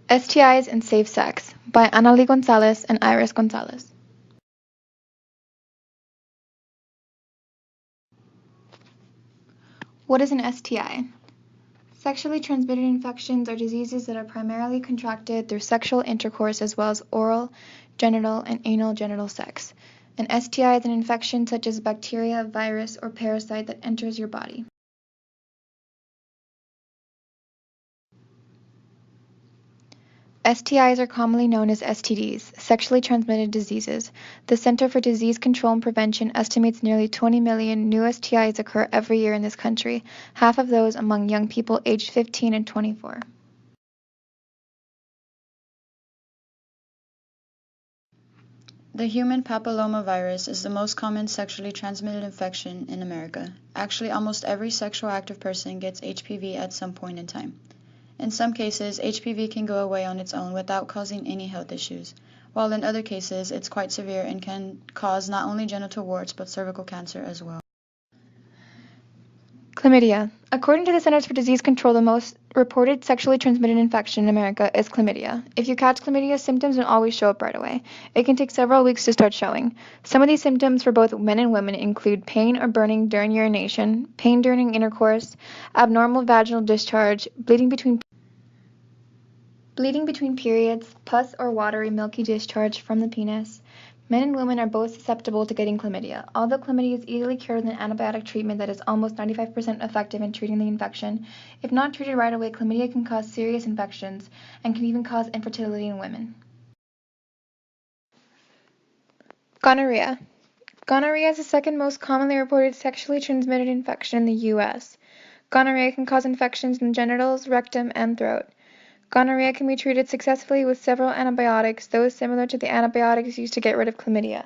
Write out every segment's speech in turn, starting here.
STIs and Safe Sex by Annalie Gonzalez and Iris Gonzalez. What is an STI? Sexually transmitted infections are diseases that are primarily contracted through sexual intercourse as well as oral, genital, and anal genital sex. An STI is an infection such as bacteria, virus, or parasite that enters your body. STIs are commonly known as STDs, sexually transmitted diseases. The Center for Disease Control and Prevention estimates nearly 20 million new STIs occur every year in this country, half of those among young people aged 15 and 24. The human papillomavirus is the most common sexually transmitted infection in America. Actually, almost every sexual active person gets HPV at some point in time. In some cases, HPV can go away on its own without causing any health issues, while in other cases, it's quite severe and can cause not only genital warts but cervical cancer as well. Chlamydia. According to the Centers for Disease Control, the most reported sexually transmitted infection in America is chlamydia. If you catch chlamydia, symptoms don't always show up right away. It can take several weeks to start showing. Some of these symptoms for both men and women include pain or burning during urination, pain during intercourse, abnormal vaginal discharge, bleeding between periods, pus or watery milky discharge from the penis. Men and women are both susceptible to getting chlamydia. Although chlamydia is easily cured with an antibiotic treatment that is almost 95% effective in treating the infection, if not treated right away, chlamydia can cause serious infections and can even cause infertility in women. Gonorrhea. Gonorrhea is the second most commonly reported sexually transmitted infection in the U.S. Gonorrhea can cause infections in the genitals, rectum, and throat. Gonorrhea can be treated successfully with several antibiotics, those similar to the antibiotics used to get rid of chlamydia.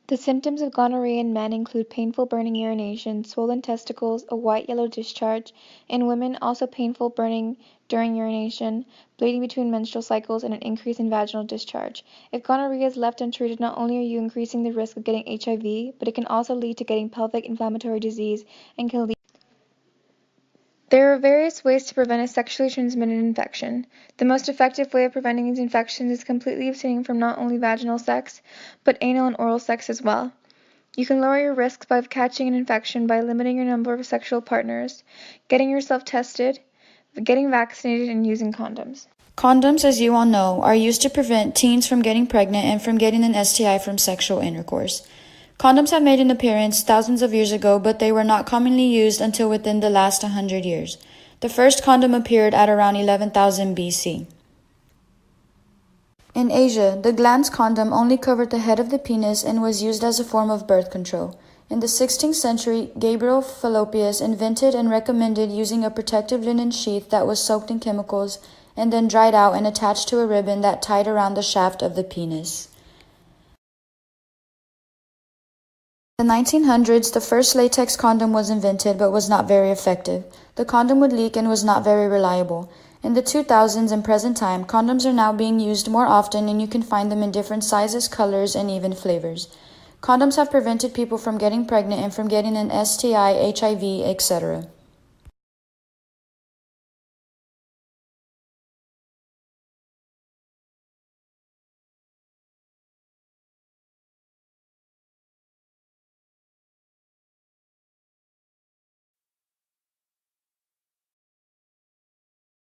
The symptoms of gonorrhea in men include painful burning urination, swollen testicles, a white-yellow discharge. In women, also painful burning during urination, bleeding between menstrual cycles, and an increase in vaginal discharge. If gonorrhea is left untreated, not only are you increasing the risk of getting HIV, but it can also lead to getting pelvic inflammatory disease and can lead. There are various ways to prevent a sexually transmitted infection. The most effective way of preventing these infections is completely abstaining from not only vaginal sex, but anal and oral sex as well. You can lower your risks by catching an infection by limiting your number of sexual partners, getting yourself tested, getting vaccinated, and using condoms. Condoms, as you all know, are used to prevent teens from getting pregnant and from getting an STI from sexual intercourse. Condoms have made an appearance thousands of years ago, but they were not commonly used until within the last 100 years. The first condom appeared at around 11,000 BC. In Asia, the glans condom only covered the head of the penis and was used as a form of birth control. In the 16th century, Gabriel Fallopius invented and recommended using a protective linen sheath that was soaked in chemicals and then dried out and attached to a ribbon that tied around the shaft of the penis. In the 1900s, the first latex condom was invented but was not very effective. The condom would leak and was not very reliable. In the 2000s and present time, condoms are now being used more often and you can find them in different sizes, colors, and even flavors. Condoms have prevented people from getting pregnant and from getting an STI, HIV, etc.